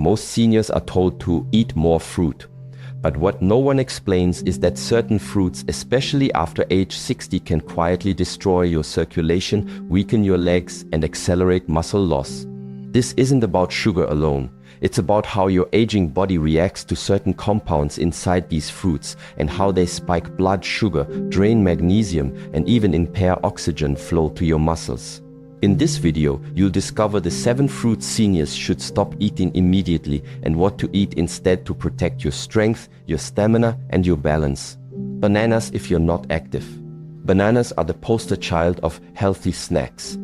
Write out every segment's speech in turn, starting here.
most seniors are told to eat more fruit. But what no one explains is that certain fruits, especially after age 60, can quietly destroy your circulation, weaken your legs, and accelerate muscle loss. This isn't about sugar alone. It's about how your aging body reacts to certain compounds inside these fruits and how they spike blood sugar, drain magnesium, and even impair oxygen flow to your muscles. In this video, you'll discover the 7 fruits seniors should stop eating immediately and what to eat instead to protect your strength, your stamina, and your balance. Bananas if you're not active. Bananas are the poster child of healthy snacks.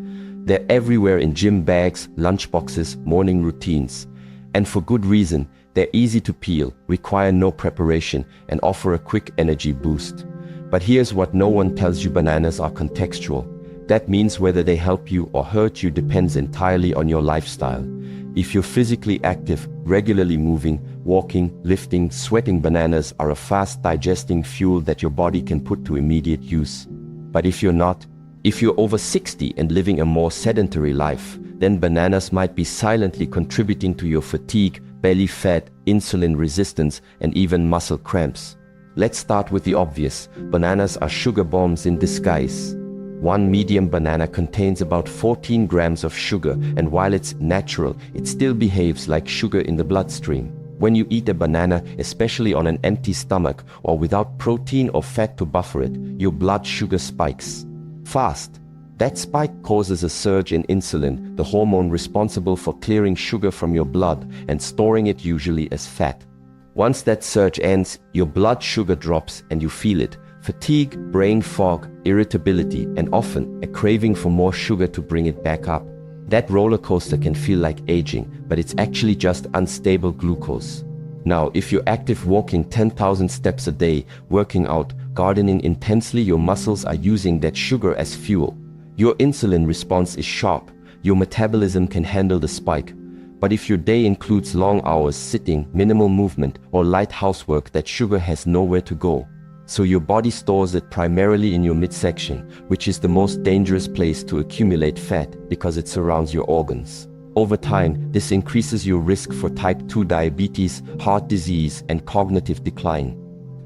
They're everywhere in gym bags, lunchboxes, morning routines. And for good reason. They're easy to peel, require no preparation, and offer a quick energy boost. But here's what no one tells you: bananas are contextual. That means whether they help you or hurt you depends entirely on your lifestyle. If you're physically active, regularly moving, walking, lifting, sweating, bananas are a fast digesting fuel that your body can put to immediate use. But if you're not, if you're over 60 and living a more sedentary life, then bananas might be silently contributing to your fatigue, belly fat, insulin resistance, and even muscle cramps. Let's start with the obvious. Bananas are sugar bombs in disguise. One medium banana contains about 14 grams of sugar, and while it's natural, it still behaves like sugar in the bloodstream. When you eat a banana, especially on an empty stomach or without protein or fat to buffer it, your blood sugar spikes fast. That spike causes a surge in insulin, the hormone responsible for clearing sugar from your blood and storing it usually as fat. Once that surge ends, your blood sugar drops and you feel it. Fatigue, brain fog, irritability, and often a craving for more sugar to bring it back up. That roller coaster can feel like aging, but it's actually just unstable glucose. Now, if you're active, walking 10,000 steps a day, working out, gardening intensely, your muscles are using that sugar as fuel. Your insulin response is sharp. Your metabolism can handle the spike. But if your day includes long hours sitting, minimal movement, or light housework, that sugar has nowhere to go. So your body stores it primarily in your midsection, which is the most dangerous place to accumulate fat because it surrounds your organs. Over time, this increases your risk for type 2 diabetes, heart disease, and cognitive decline.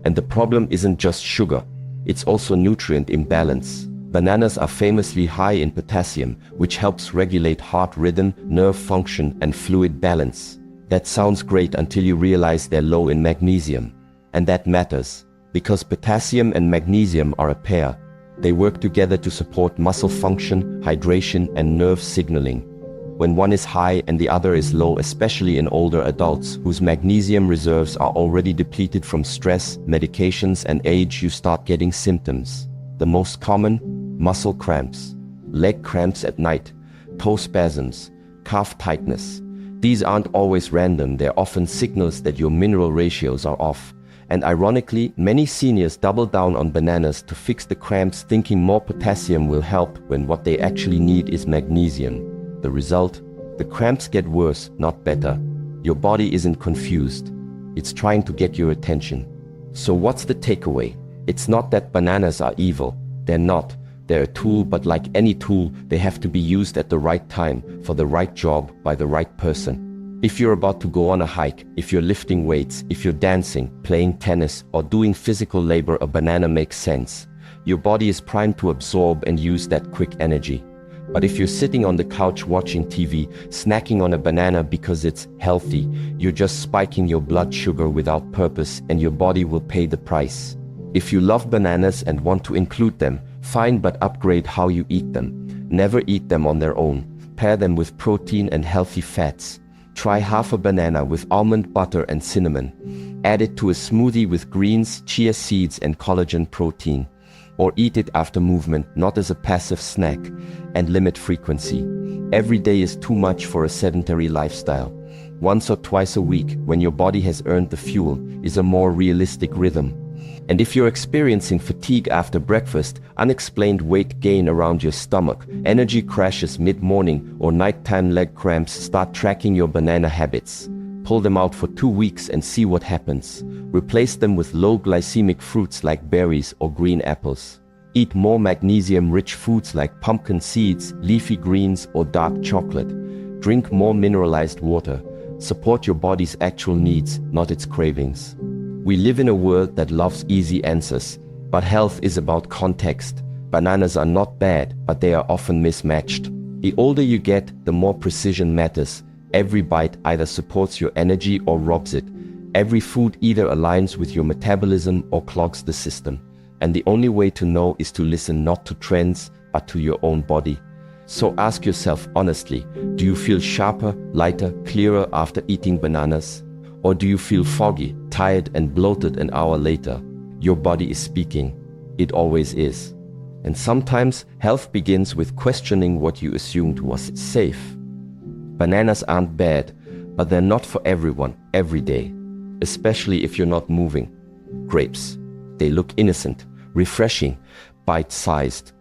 And the problem isn't just sugar, it's also nutrient imbalance. Bananas are famously high in potassium, which helps regulate heart rhythm, nerve function, and fluid balance. That sounds great until you realize they're low in magnesium. And that matters, because potassium and magnesium are a pair. They work together to support muscle function, hydration, and nerve signaling. When one is high and the other is low, especially in older adults whose magnesium reserves are already depleted from stress, medications, and age, you start getting symptoms. The most common: muscle cramps, leg cramps at night, toe spasms, calf tightness. These aren't always random, they're often signals that your mineral ratios are off. And ironically, many seniors double down on bananas to fix the cramps, thinking more potassium will help when what they actually need is magnesium. The result? The cramps get worse, not better. Your body isn't confused. It's trying to get your attention. So what's the takeaway? It's not that bananas are evil. They're not. They're a tool, but like any tool, they have to be used at the right time, for the right job, by the right person. If you're about to go on a hike, if you're lifting weights, if you're dancing, playing tennis, or doing physical labor, a banana makes sense. Your body is primed to absorb and use that quick energy. But if you're sitting on the couch watching TV, snacking on a banana because it's healthy, you're just spiking your blood sugar without purpose, and your body will pay the price. If you love bananas and want to include them, fine, but upgrade how you eat them. Never eat them on their own. Pair them with protein and healthy fats. Try half a banana with almond butter and cinnamon. Add it to a smoothie with greens, chia seeds, and collagen protein. Or eat it after movement, not as a passive snack. And limit frequency. Every day is too much for a sedentary lifestyle. Once or twice a week, when your body has earned the fuel, is a more realistic rhythm. And if you're experiencing fatigue after breakfast, unexplained weight gain around your stomach, energy crashes mid-morning, or nighttime leg cramps, start tracking your banana habits. Pull them out for 2 weeks and see what happens. Replace them with low glycemic fruits like berries or green apples. Eat more magnesium-rich foods like pumpkin seeds, leafy greens, or dark chocolate. Drink more mineralized water. Support your body's actual needs, not its cravings. We live in a world that loves easy answers, but health is about context. Bananas are not bad, but they are often mismatched. The older you get, the more precision matters. Every bite either supports your energy or robs it. Every food either aligns with your metabolism or clogs the system. And the only way to know is to listen not to trends, but to your own body. So ask yourself honestly, do you feel sharper, lighter, clearer after eating bananas? Or do you feel foggy, tired and bloated an hour later? Your body is speaking. It always is. And sometimes health begins with questioning what you assumed was safe. Bananas aren't bad, but they're not for everyone, every day. Especially if you're not moving. Grapes. They look innocent, refreshing, bite-sized.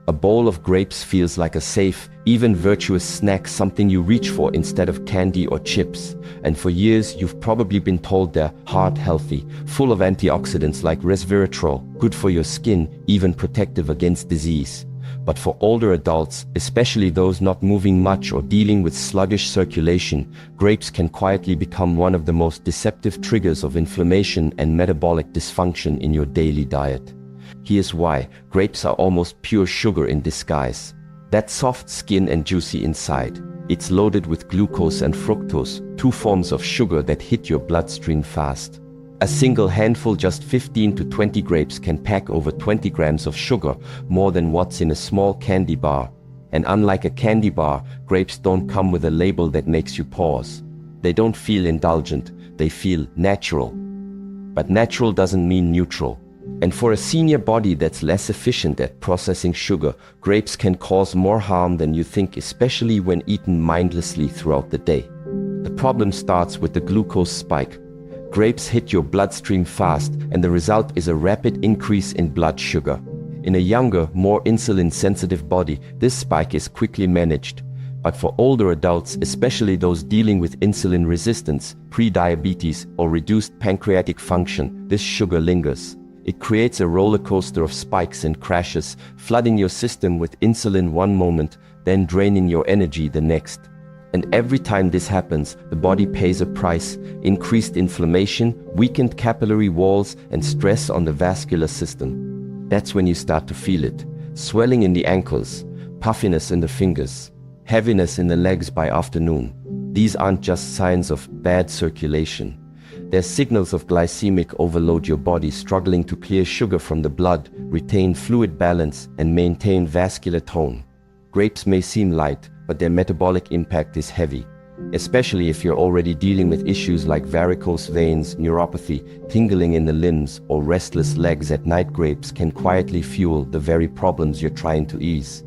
A bowl of grapes feels like a safe, even virtuous snack, something you reach for instead of candy or chips. And for years, you've probably been told they're heart-healthy, full of antioxidants like resveratrol, good for your skin, even protective against disease. But for older adults, especially those not moving much or dealing with sluggish circulation, grapes can quietly become one of the most deceptive triggers of inflammation and metabolic dysfunction in your daily diet. Here's why. Grapes are almost pure sugar in disguise. That soft skin and juicy inside. It's loaded with glucose and fructose, two forms of sugar that hit your bloodstream fast. A single handful, just 15 to 20 grapes, can pack over 20 grams of sugar, more than what's in a small candy bar. And unlike a candy bar, grapes don't come with a label that makes you pause. They don't feel indulgent, they feel natural. But natural doesn't mean neutral. And for a senior body that's less efficient at processing sugar, grapes can cause more harm than you think, especially when eaten mindlessly throughout the day. The problem starts with the glucose spike. Grapes hit your bloodstream fast, and the result is a rapid increase in blood sugar. In a younger, more insulin-sensitive body, this spike is quickly managed. But for older adults, especially those dealing with insulin resistance, pre-diabetes, or reduced pancreatic function, this sugar lingers. It creates a roller coaster of spikes and crashes, flooding your system with insulin one moment, then draining your energy the next. And every time this happens, the body pays a price: increased inflammation, weakened capillary walls, and stress on the vascular system. That's when you start to feel it. Swelling in the ankles, puffiness in the fingers, heaviness in the legs by afternoon. These aren't just signs of bad circulation. They're signals of glycemic overload, your body struggling to clear sugar from the blood, retain fluid balance, and maintain vascular tone. Grapes may seem light, but their metabolic impact is heavy. Especially if you're already dealing with issues like varicose veins, neuropathy, tingling in the limbs, or restless legs at night. Grapes can quietly fuel the very problems you're trying to ease.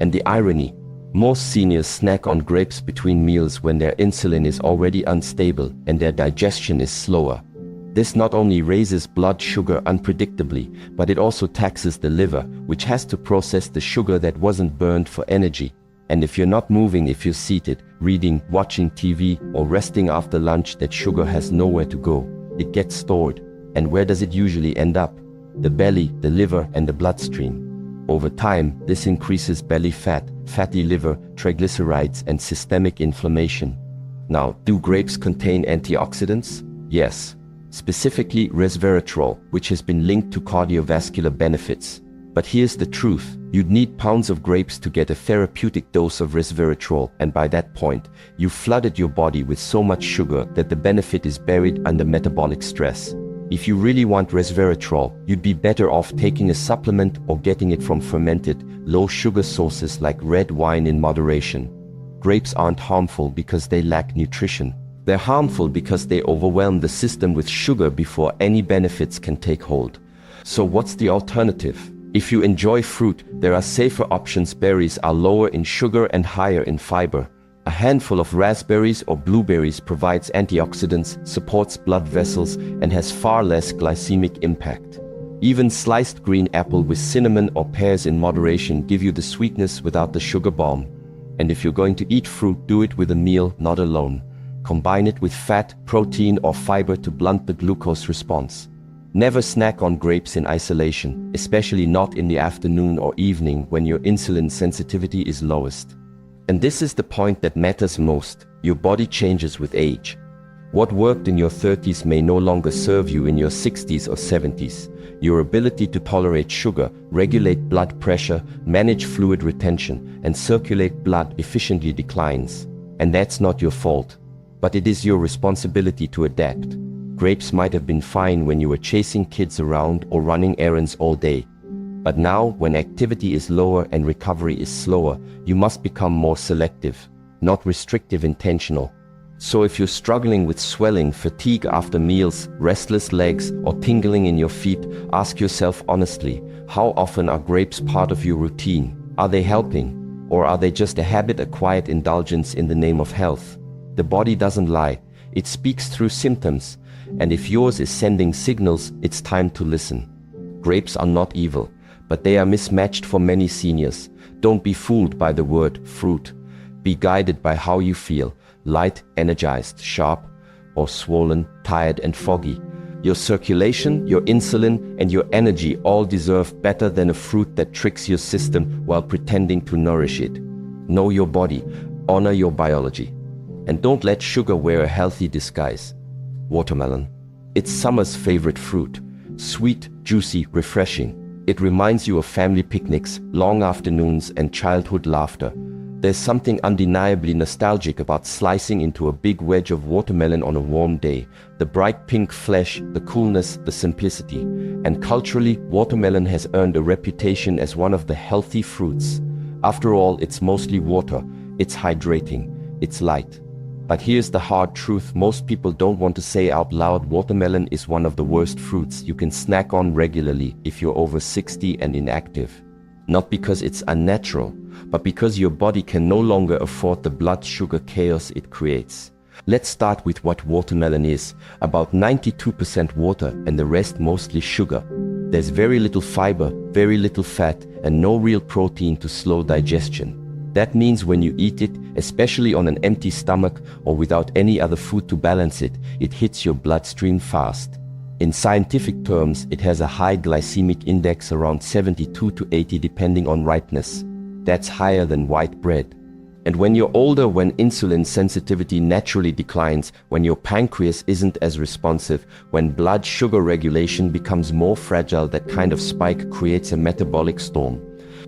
And the irony: most seniors snack on grapes between meals when their insulin is already unstable and their digestion is slower. This not only raises blood sugar unpredictably, but it also taxes the liver, which has to process the sugar that wasn't burned for energy. And if you're not moving, if you're seated, reading, watching TV, or resting after lunch, that sugar has nowhere to go. It gets stored. And where does it usually end up? The belly, the liver, and the bloodstream. Over time, this increases belly fat, fatty liver, triglycerides, and systemic inflammation. Now, do grapes contain antioxidants? Yes. Specifically resveratrol, which has been linked to cardiovascular benefits. But here's the truth: you'd need pounds of grapes to get a therapeutic dose of resveratrol, and by that point, you've flooded your body with so much sugar that the benefit is buried under metabolic stress. If you really want resveratrol, you'd be better off taking a supplement or getting it from fermented, low-sugar sources like red wine in moderation. Grapes aren't harmful because they lack nutrition. They're harmful because they overwhelm the system with sugar before any benefits can take hold. So what's the alternative? If you enjoy fruit, there are safer options. Berries are lower in sugar and higher in fiber. A handful of raspberries or blueberries provides antioxidants, supports blood vessels, and has far less glycemic impact. Even sliced green apple with cinnamon or pears in moderation give you the sweetness without the sugar bomb. And if you're going to eat fruit, do it with a meal, not alone. Combine it with fat, protein, or fiber to blunt the glucose response. Never snack on grapes in isolation, especially not in the afternoon or evening when your insulin sensitivity is lowest. And this is the point that matters most: your body changes with age. What worked in your 30s may no longer serve you in your 60s or 70s. Your ability to tolerate sugar, regulate blood pressure, manage fluid retention, and circulate blood efficiently declines. And that's not your fault. But it is your responsibility to adapt. Grapes might have been fine when you were chasing kids around or running errands all day. But now, when activity is lower and recovery is slower, you must become more selective, not restrictive, intentional. So if you're struggling with swelling, fatigue after meals, restless legs, or tingling in your feet, ask yourself honestly, how often are grapes part of your routine? Are they helping? Or are they just a habit, a quiet indulgence in the name of health? The body doesn't lie. It speaks through symptoms. And if yours is sending signals, it's time to listen. Grapes are not evil, but they are mismatched for many seniors. Don't be fooled by the word fruit. Be guided by how you feel. Light, energized, sharp, or swollen, tired and foggy. Your circulation, your insulin, and your energy all deserve better than a fruit that tricks your system while pretending to nourish it. Know your body, honor your biology, and don't let sugar wear a healthy disguise. Watermelon. It's summer's favorite fruit. Sweet, juicy, refreshing. It reminds you of family picnics, long afternoons, and childhood laughter. There's something undeniably nostalgic about slicing into a big wedge of watermelon on a warm day. The bright pink flesh, the coolness, the simplicity. And culturally, watermelon has earned a reputation as one of the healthy fruits. After all, it's mostly water. It's hydrating. It's light. But here's the hard truth most people don't want to say out loud. Watermelon is one of the worst fruits you can snack on regularly if you're over 60 and inactive. Not because it's unnatural, but because your body can no longer afford the blood sugar chaos it creates. Let's start with what watermelon is. About 92% water and the rest mostly sugar. There's very little fiber, very little fat, and no real protein to slow digestion. That means when you eat it, especially on an empty stomach or without any other food to balance it, it hits your bloodstream fast. In scientific terms, it has a high glycemic index, around 72 to 80 depending on ripeness. That's higher than white bread. And when you're older, when insulin sensitivity naturally declines, when your pancreas isn't as responsive, when blood sugar regulation becomes more fragile, that kind of spike creates a metabolic storm.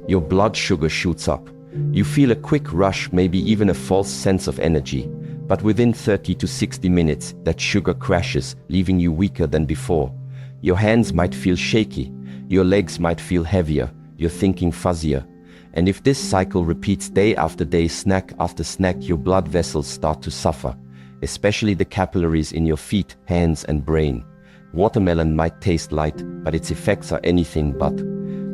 Your blood sugar shoots up. You feel a quick rush, maybe even a false sense of energy. But within 30 to 60 minutes, that sugar crashes, leaving you weaker than before. Your hands might feel shaky. Your legs might feel heavier. Your thinking fuzzier. And if this cycle repeats day after day, snack after snack, your blood vessels start to suffer, especially the capillaries in your feet, hands, and brain. Watermelon might taste light, but its effects are anything but.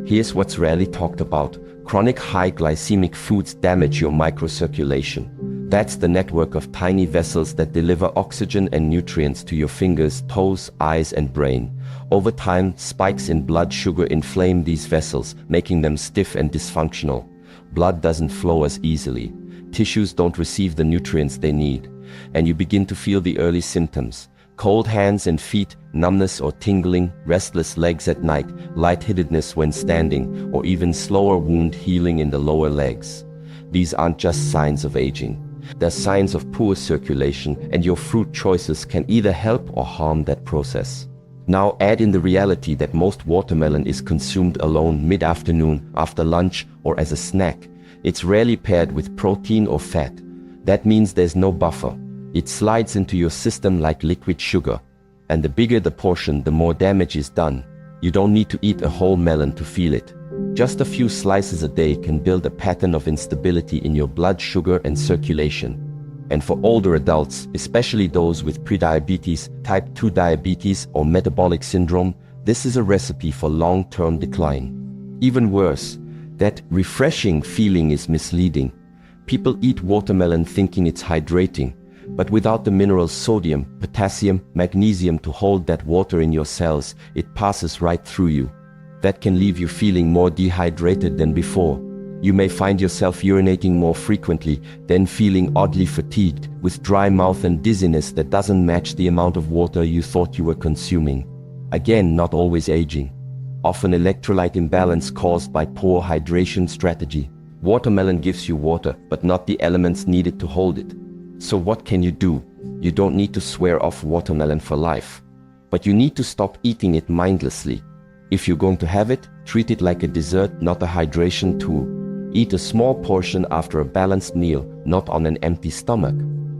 Here's what's rarely talked about. Chronic high glycemic foods damage your microcirculation. That's the network of tiny vessels that deliver oxygen and nutrients to your fingers, toes, eyes, and brain. Over time, spikes in blood sugar inflame these vessels, making them stiff and dysfunctional. Blood doesn't flow as easily. Tissues don't receive the nutrients they need. And you begin to feel the early symptoms. Cold hands and feet, numbness or tingling, restless legs at night, lightheadedness when standing, or even slower wound healing in the lower legs. These aren't just signs of aging. They're signs of poor circulation, and your fruit choices can either help or harm that process. Now add in the reality that most watermelon is consumed alone mid-afternoon, after lunch, or as a snack. It's rarely paired with protein or fat. That means there's no buffer. It slides into your system like liquid sugar. And the bigger the portion, the more damage is done. You don't need to eat a whole melon to feel it. Just a few slices a day can build a pattern of instability in your blood sugar and circulation. And for older adults, especially those with prediabetes, type 2 diabetes, or metabolic syndrome, this is a recipe for long-term decline. Even worse, that refreshing feeling is misleading. People eat watermelon thinking it's hydrating, but without the minerals sodium, potassium, magnesium to hold that water in your cells, it passes right through you. That can leave you feeling more dehydrated than before. You may find yourself urinating more frequently, then feeling oddly fatigued, with dry mouth and dizziness that doesn't match the amount of water you thought you were consuming. Again, not always aging. Often electrolyte imbalance caused by poor hydration strategy. Watermelon gives you water, but not the elements needed to hold it. So what can you do? You don't need to swear off watermelon for life, but you need to stop eating it mindlessly. If you're going to have it, treat it like a dessert, not a hydration tool. Eat a small portion after a balanced meal, not on an empty stomach.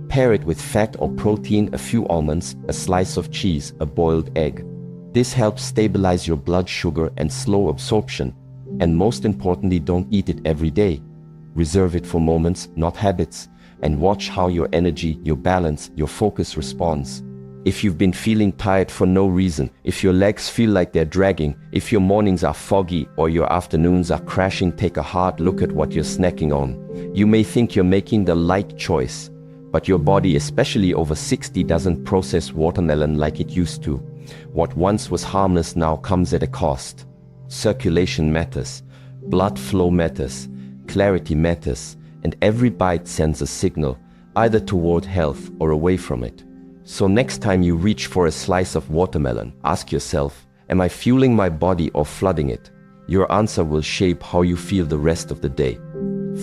Pair it with fat or protein, a few almonds, a slice of cheese, a boiled egg. This helps stabilize your blood sugar and slow absorption. And most importantly, don't eat it every day. Reserve it for moments, not habits, and watch how your energy, your balance, your focus responds. If you've been feeling tired for no reason, if your legs feel like they're dragging, if your mornings are foggy or your afternoons are crashing, take a hard look at what you're snacking on. You may think you're making the right choice, but your body, especially over 60, doesn't process watermelon like it used to. What once was harmless now comes at a cost. Circulation matters, blood flow matters, clarity matters, and every bite sends a signal, either toward health or away from it. So next time you reach for a slice of watermelon, ask yourself, am I fueling my body or flooding it? Your answer will shape how you feel the rest of the day.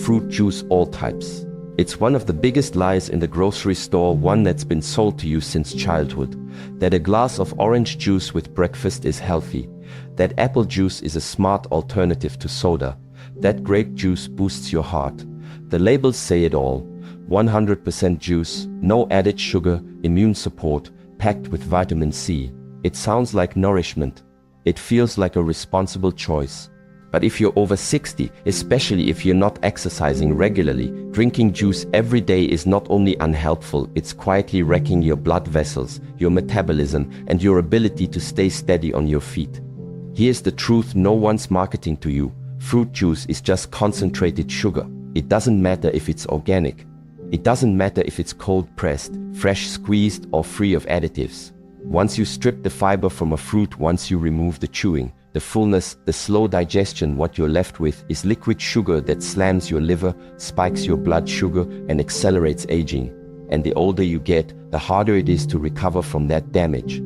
Fruit juice, all types. It's one of the biggest lies in the grocery store, one that's been sold to you since childhood. That a glass of orange juice with breakfast is healthy. That apple juice is a smart alternative to soda. That grape juice boosts your heart. The labels say it all. 100% juice, no added sugar, immune support, packed with vitamin C. It sounds like nourishment. It feels like a responsible choice. But if you're over 60, especially if you're not exercising regularly, drinking juice every day is not only unhelpful, it's quietly wrecking your blood vessels, your metabolism, and your ability to stay steady on your feet. Here's the truth no one's marketing to you. Fruit juice is just concentrated sugar. It doesn't matter if it's organic. It doesn't matter if it's cold pressed, fresh squeezed, or free of additives. Once you strip the fiber from a fruit, once you remove the chewing, the fullness, the slow digestion, what you're left with is liquid sugar that slams your liver, spikes your blood sugar, and accelerates aging. And the older you get, the harder it is to recover from that damage.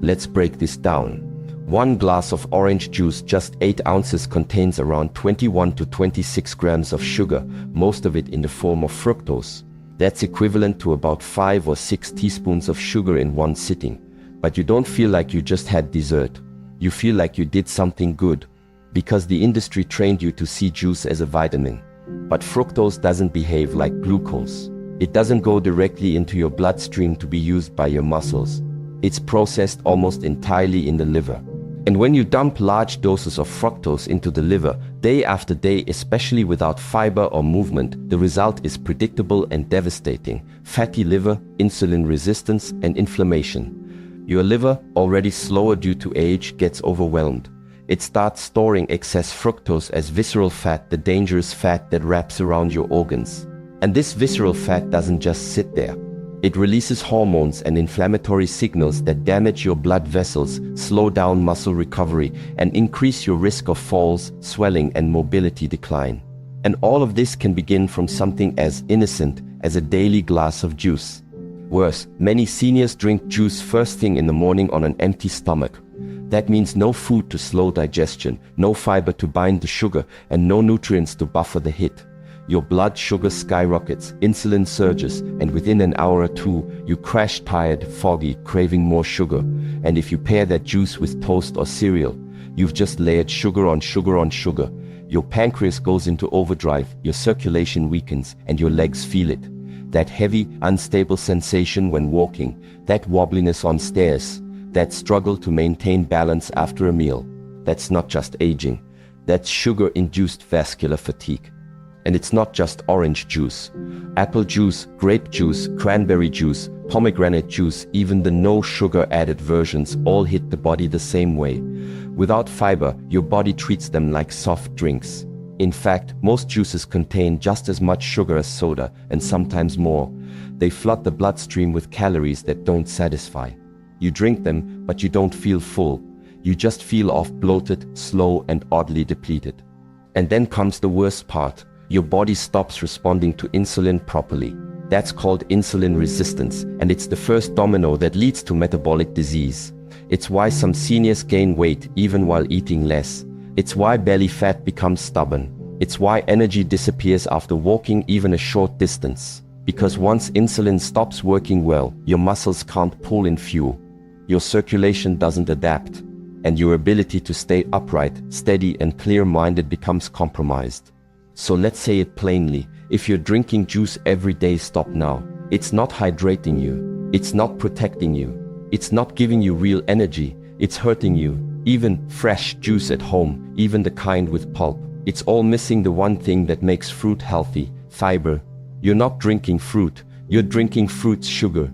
Let's break this down. One glass of orange juice, just 8 ounces, contains around 21 to 26 grams of sugar, most of it in the form of fructose. That's equivalent to about 5 or 6 teaspoons of sugar in one sitting. But you don't feel like you just had dessert. You feel like you did something good, because the industry trained you to see juice as a vitamin. But fructose doesn't behave like glucose. It doesn't go directly into your bloodstream to be used by your muscles. It's processed almost entirely in the liver. And when you dump large doses of fructose into the liver, day after day, especially without fiber or movement, the result is predictable and devastating. Fatty liver, insulin resistance, and inflammation. Your liver, already slower due to age, gets overwhelmed. It starts storing excess fructose as visceral fat, the dangerous fat that wraps around your organs. And this visceral fat doesn't just sit there. It releases hormones and inflammatory signals that damage your blood vessels, slow down muscle recovery, and increase your risk of falls, swelling, and mobility decline. And all of this can begin from something as innocent as a daily glass of juice. Worse, many seniors drink juice first thing in the morning on an empty stomach. That means no food to slow digestion, no fiber to bind the sugar, and no nutrients to buffer the hit. Your blood sugar skyrockets, insulin surges, and within an hour or two, you crash tired, foggy, craving more sugar. And if you pair that juice with toast or cereal, you've just layered sugar on sugar on sugar. Your pancreas goes into overdrive, your circulation weakens, and your legs feel it. That heavy, unstable sensation when walking, that wobbliness on stairs, that struggle to maintain balance after a meal. That's not just aging. That's sugar-induced vascular fatigue. And it's not just orange juice. Apple juice, grape juice, cranberry juice, pomegranate juice, even the no sugar added versions all hit the body the same way. Without fiber, your body treats them like soft drinks. In fact, most juices contain just as much sugar as soda, and sometimes more. They flood the bloodstream with calories that don't satisfy. You drink them, but you don't feel full. You just feel off, bloated, slow, and oddly depleted. And then comes the worst part. Your body stops responding to insulin properly. That's called insulin resistance, and it's the first domino that leads to metabolic disease. It's why some seniors gain weight even while eating less. It's why belly fat becomes stubborn. It's why energy disappears after walking even a short distance. Because once insulin stops working well, your muscles can't pull in fuel. Your circulation doesn't adapt, and your ability to stay upright, steady, and clear-minded becomes compromised. So let's say it plainly, if you're drinking juice every day, stop now. It's not hydrating you. It's not protecting you. It's not giving you real energy. It's hurting you. Even fresh juice at home, even the kind with pulp, it's all missing the one thing that makes fruit healthy: fiber. You're not drinking fruit, you're drinking fruit's sugar.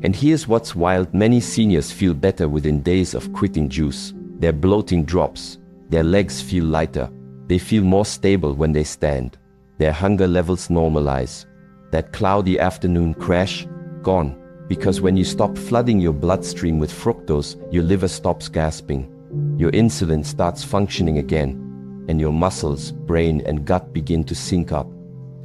And here's what's wild: many seniors feel better within days of quitting juice. Their bloating drops, their legs feel lighter, they feel more stable when they stand. Their hunger levels normalize. That cloudy afternoon crash, gone. Because when you stop flooding your bloodstream with fructose, your liver stops gasping. Your insulin starts functioning again, and your muscles, brain, and gut begin to sync up.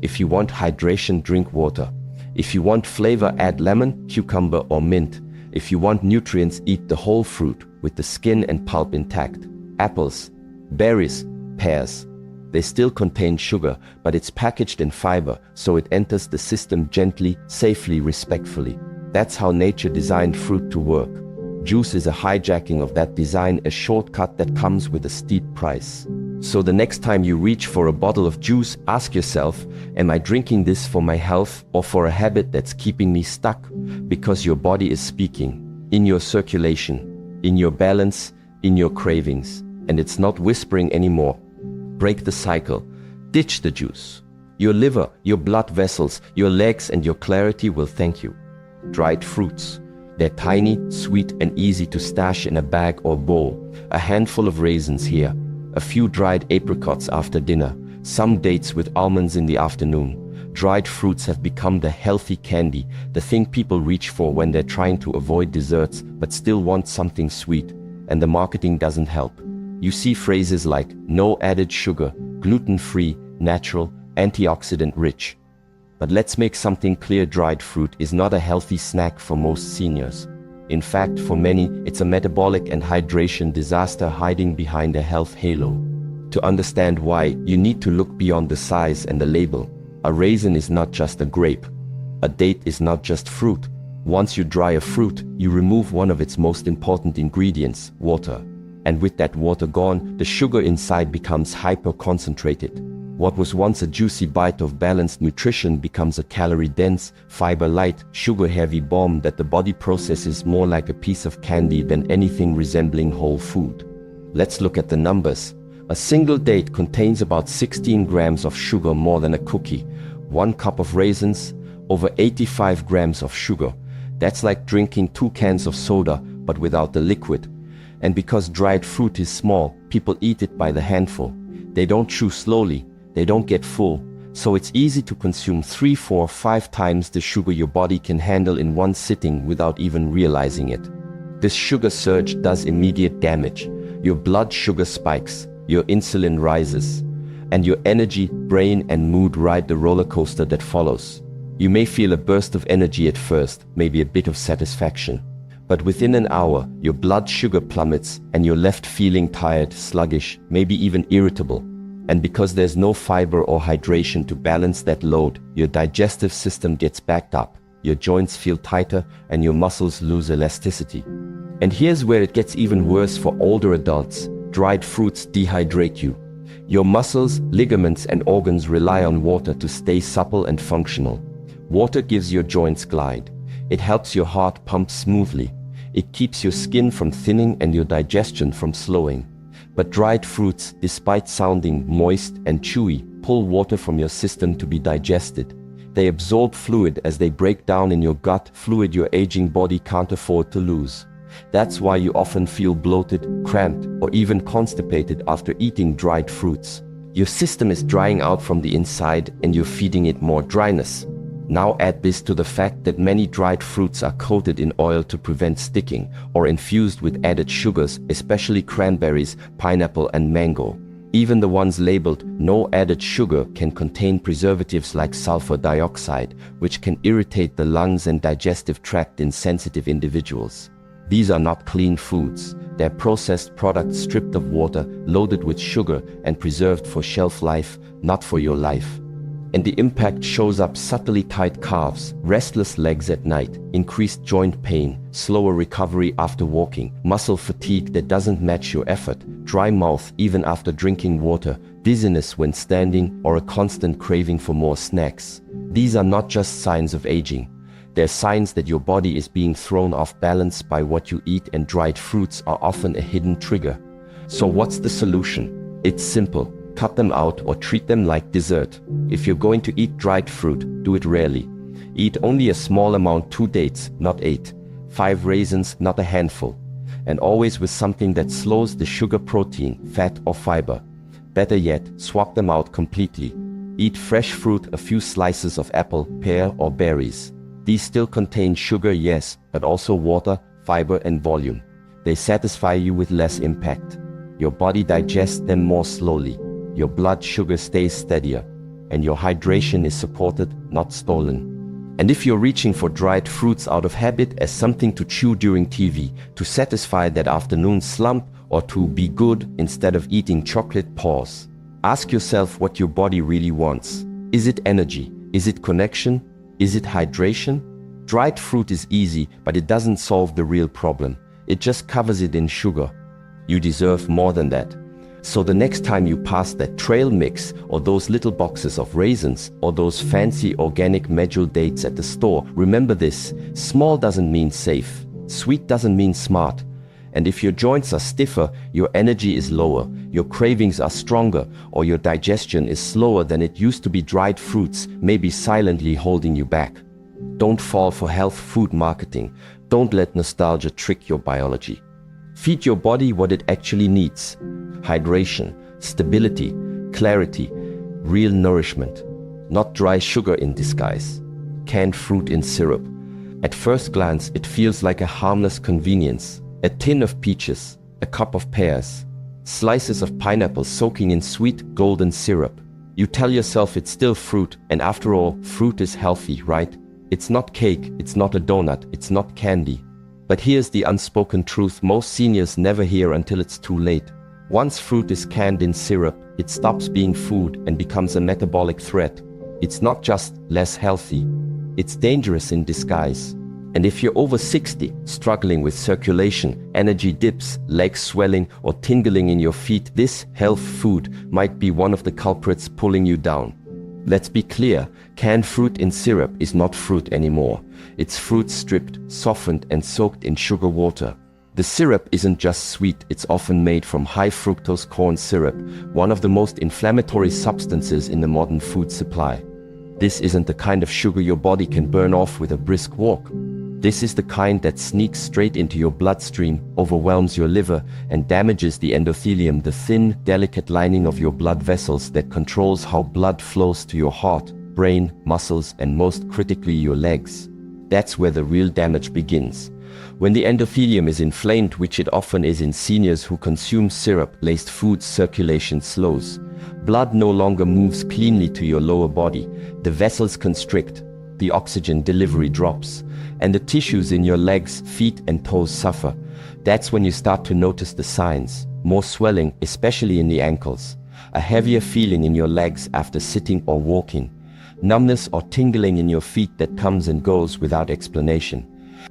If you want hydration, drink water. If you want flavor, add lemon, cucumber, or mint. If you want nutrients, eat the whole fruit with the skin and pulp intact. Apples, berries, pears. They still contain sugar, but it's packaged in fiber, so it enters the system gently, safely, respectfully. That's how nature designed fruit to work. Juice is a hijacking of that design, a shortcut that comes with a steep price. So the next time you reach for a bottle of juice, ask yourself, am I drinking this for my health or for a habit that's keeping me stuck? Because your body is speaking, in your circulation, in your balance, in your cravings, and it's not whispering anymore. Break the cycle. Ditch the juice. Your liver, your blood vessels, your legs, and your clarity will thank you. Dried fruits. They're tiny, sweet, and easy to stash in a bag or bowl. A handful of raisins here, a few dried apricots after dinner, some dates with almonds in the afternoon. Dried fruits have become the healthy candy, the thing people reach for when they're trying to avoid desserts but still want something sweet, and the marketing doesn't help. You see phrases like no added sugar, gluten-free, natural, antioxidant rich. But let's make something clear: dried fruit is not a healthy snack for most seniors. In fact, for many, it's a metabolic and hydration disaster hiding behind a health halo. To understand why, you need to look beyond the size and the label. A raisin is not just a grape. A date is not just fruit. Once you dry a fruit, you remove one of its most important ingredients, water. And with that water gone, the sugar inside becomes hyper-concentrated. What was once a juicy bite of balanced nutrition becomes a calorie-dense, fiber-light, sugar-heavy bomb that the body processes more like a piece of candy than anything resembling whole food. Let's look at the numbers. A single date contains about 16 grams of sugar, more than a cookie. 1 cup of raisins, over 85 grams of sugar. That's like drinking 2 cans of soda, but without the liquid. And because dried fruit is small, people eat it by the handful. They don't chew slowly. They don't get full, so it's easy to consume 3, 4, 5 times the sugar your body can handle in one sitting without even realizing it. This sugar surge does immediate damage. Your blood sugar spikes, your insulin rises, and your energy, brain, and mood ride the roller coaster that follows. You may feel a burst of energy at first, maybe a bit of satisfaction. But within an hour, your blood sugar plummets and you're left feeling tired, sluggish, maybe even irritable. And because there's no fiber or hydration to balance that load, your digestive system gets backed up, your joints feel tighter, and your muscles lose elasticity. And here's where it gets even worse for older adults. Dried fruits dehydrate you. Your muscles, ligaments, and organs rely on water to stay supple and functional. Water gives your joints glide. It helps your heart pump smoothly. It keeps your skin from thinning and your digestion from slowing. But dried fruits, despite sounding moist and chewy, pull water from your system to be digested. They absorb fluid as they break down in your gut, fluid your aging body can't afford to lose. That's why you often feel bloated, cramped, or even constipated after eating dried fruits. Your system is drying out from the inside and you're feeding it more dryness. Now add this to the fact that many dried fruits are coated in oil to prevent sticking or infused with added sugars, especially cranberries, pineapple, and mango. Even the ones labeled no added sugar can contain preservatives like sulfur dioxide, which can irritate the lungs and digestive tract in sensitive individuals. These are not clean foods. They're processed products stripped of water, loaded with sugar, and preserved for shelf life, not for your life. And the impact shows up: subtly tight calves, restless legs at night, increased joint pain, slower recovery after walking, muscle fatigue that doesn't match your effort, dry mouth even after drinking water, dizziness when standing, or a constant craving for more snacks. These are not just signs of aging. They're signs that your body is being thrown off balance by what you eat, and dried fruits are often a hidden trigger. So what's the solution? It's simple. Cut them out or treat them like dessert. If you're going to eat dried fruit, do it rarely. Eat only a small amount: 2 dates, not 8. 5 raisins, not a handful. And always with something that slows the sugar, protein, fat or fiber. Better yet, swap them out completely. Eat fresh fruit, a few slices of apple, pear or berries. These still contain sugar, yes, but also water, fiber and volume. They satisfy you with less impact. Your body digests them more slowly. Your blood sugar stays steadier, and your hydration is supported, not stolen. And if you're reaching for dried fruits out of habit, as something to chew during TV, to satisfy that afternoon slump, or to be good instead of eating chocolate, pause. Ask yourself what your body really wants. Is it energy? Is it connection? Is it hydration? Dried fruit is easy, but it doesn't solve the real problem. It just covers it in sugar. You deserve more than that. So the next time you pass that trail mix, or those little boxes of raisins, or those fancy organic medjool dates at the store, remember this: small doesn't mean safe. Sweet doesn't mean smart. And if your joints are stiffer, your energy is lower, your cravings are stronger, or your digestion is slower than it used to be, dried fruits may be silently holding you back. Don't fall for health food marketing. Don't let nostalgia trick your biology. Feed your body what it actually needs: hydration, stability, clarity, real nourishment, not dry sugar in disguise, canned fruit in syrup. At first glance, it feels like a harmless convenience. A tin of peaches, a cup of pears, slices of pineapple soaking in sweet golden syrup. You tell yourself it's still fruit, and after all, fruit is healthy, right? It's not cake, it's not a donut, it's not candy. But here's the unspoken truth most seniors never hear until it's too late. Once fruit is canned in syrup, it stops being food and becomes a metabolic threat. It's not just less healthy, it's dangerous in disguise. And if you're over 60, struggling with circulation, energy dips, leg swelling or tingling in your feet, this health food might be one of the culprits pulling you down. Let's be clear, canned fruit in syrup is not fruit anymore. It's fruit stripped, softened and soaked in sugar water. The syrup isn't just sweet, it's often made from high fructose corn syrup, one of the most inflammatory substances in the modern food supply. This isn't the kind of sugar your body can burn off with a brisk walk. This is the kind that sneaks straight into your bloodstream, overwhelms your liver, and damages the endothelium, the thin, delicate lining of your blood vessels that controls how blood flows to your heart, brain, muscles, and most critically, your legs. That's where the real damage begins. When the endothelium is inflamed, which it often is in seniors who consume syrup-laced foods, circulation slows. Blood no longer moves cleanly to your lower body. The vessels constrict, the oxygen delivery drops, and the tissues in your legs, feet, and toes suffer. That's when you start to notice the signs. More swelling, especially in the ankles. A heavier feeling in your legs after sitting or walking. Numbness or tingling in your feet that comes and goes without explanation.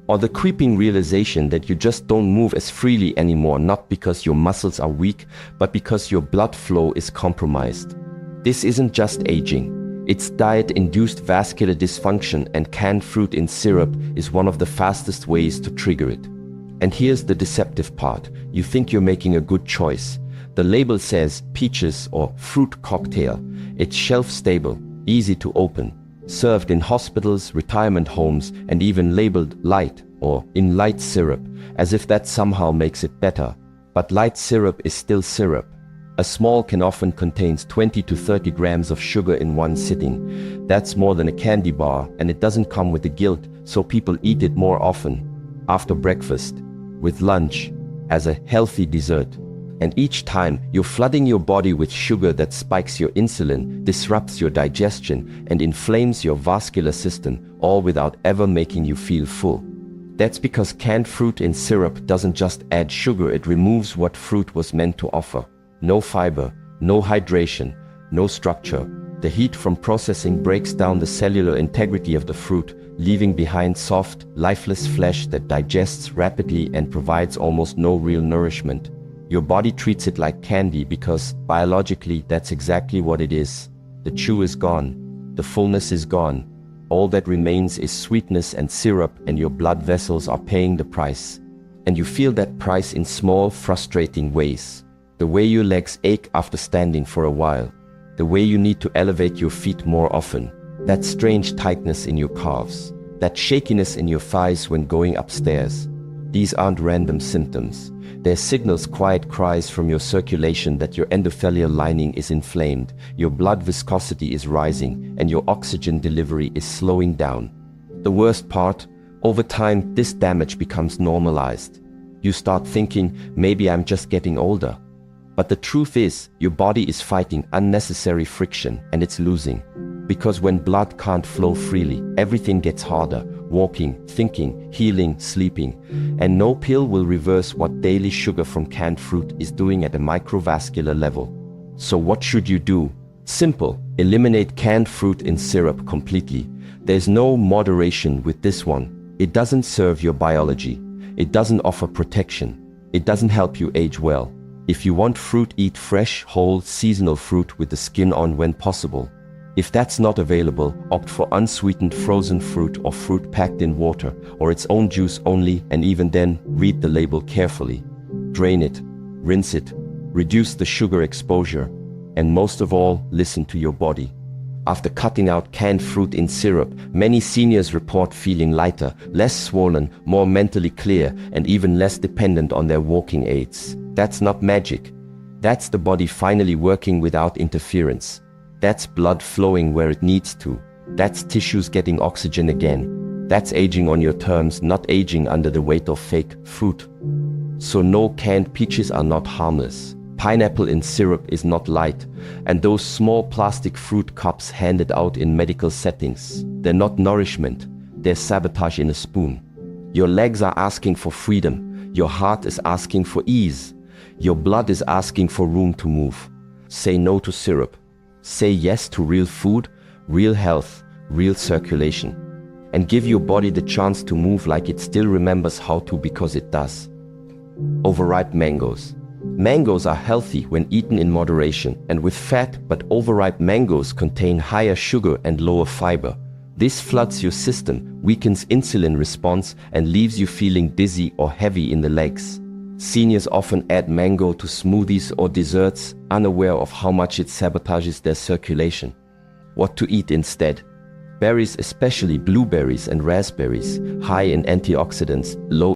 Or the creeping realization that you just don't move as freely anymore, not because your muscles are weak, but because your blood flow is compromised. This isn't just aging. It's diet-induced vascular dysfunction, and canned fruit in syrup is one of the fastest ways to trigger it. And here's the deceptive part. You think you're making a good choice. The label says peaches or fruit cocktail. It's shelf-stable, easy to open, served in hospitals, retirement homes, and even labeled light or in light syrup, as if that somehow makes it better. But light syrup is still syrup. A small can often contains 20 to 30 grams of sugar in one sitting. That's more than a candy bar, and it doesn't come with the guilt, so people eat it more often. After breakfast, with lunch, as a healthy dessert. And each time, you're flooding your body with sugar that spikes your insulin, disrupts your digestion, and inflames your vascular system, all without ever making you feel full. That's because canned fruit in syrup doesn't just add sugar, it removes what fruit was meant to offer. No fiber, no hydration, no structure, The heat from processing breaks down the cellular integrity of the fruit, leaving behind soft, lifeless flesh that digests rapidly and provides almost no real nourishment. Your body treats it like candy because, biologically, that's exactly what it is. The chew is gone. The fullness is gone. All that remains is sweetness and syrup, and your blood vessels are paying the price. And you feel that price in small, frustrating ways. The way your legs ache after standing for a while. The way you need to elevate your feet more often. That strange tightness in your calves. That shakiness in your thighs when going upstairs. These aren't random symptoms. They're signals, quiet cries from your circulation that your endothelial lining is inflamed, your blood viscosity is rising, and your oxygen delivery is slowing down. The worst part, over time, this damage becomes normalized. You start thinking, maybe I'm just getting older. But the truth is, your body is fighting unnecessary friction, and it's losing. Because when blood can't flow freely, everything gets harder. Walking, thinking, healing, sleeping. And no pill will reverse what daily sugar from canned fruit is doing at a microvascular level. So what should you do? Simple. Eliminate canned fruit in syrup completely. There's no moderation with this one. It doesn't serve your biology. It doesn't offer protection. It doesn't help you age well. If you want fruit, eat fresh, whole, seasonal fruit with the skin on when possible. If that's not available, opt for unsweetened frozen fruit or fruit packed in water or its own juice only, and even then, read the label carefully. Drain it, rinse it, reduce the sugar exposure, and most of all, listen to your body. After cutting out canned fruit in syrup, many seniors report feeling lighter, less swollen, more mentally clear, and even less dependent on their walking aids. That's not magic. That's the body finally working without interference. That's blood flowing where it needs to. That's tissues getting oxygen again. That's aging on your terms, not aging under the weight of fake fruit. So no, canned peaches are not harmless. Pineapple in syrup is not light. And those small plastic fruit cups handed out in medical settings, they're not nourishment. They're sabotage in a spoon. Your legs are asking for freedom. Your heart is asking for ease. Your blood is asking for room to move. Say no to syrup. Say yes to real food, real health, real circulation. And give your body the chance to move like it still remembers how to, because it does. Overripe mangoes. Mangoes are healthy when eaten in moderation and with fat, but overripe mangoes contain higher sugar and lower fiber. This floods your system, weakens insulin response, and leaves you feeling dizzy or heavy in the legs. Seniors often add mango to smoothies or desserts, unaware of how much it sabotages their circulation. What to eat instead? Berries, especially blueberries and raspberries, high in antioxidants, low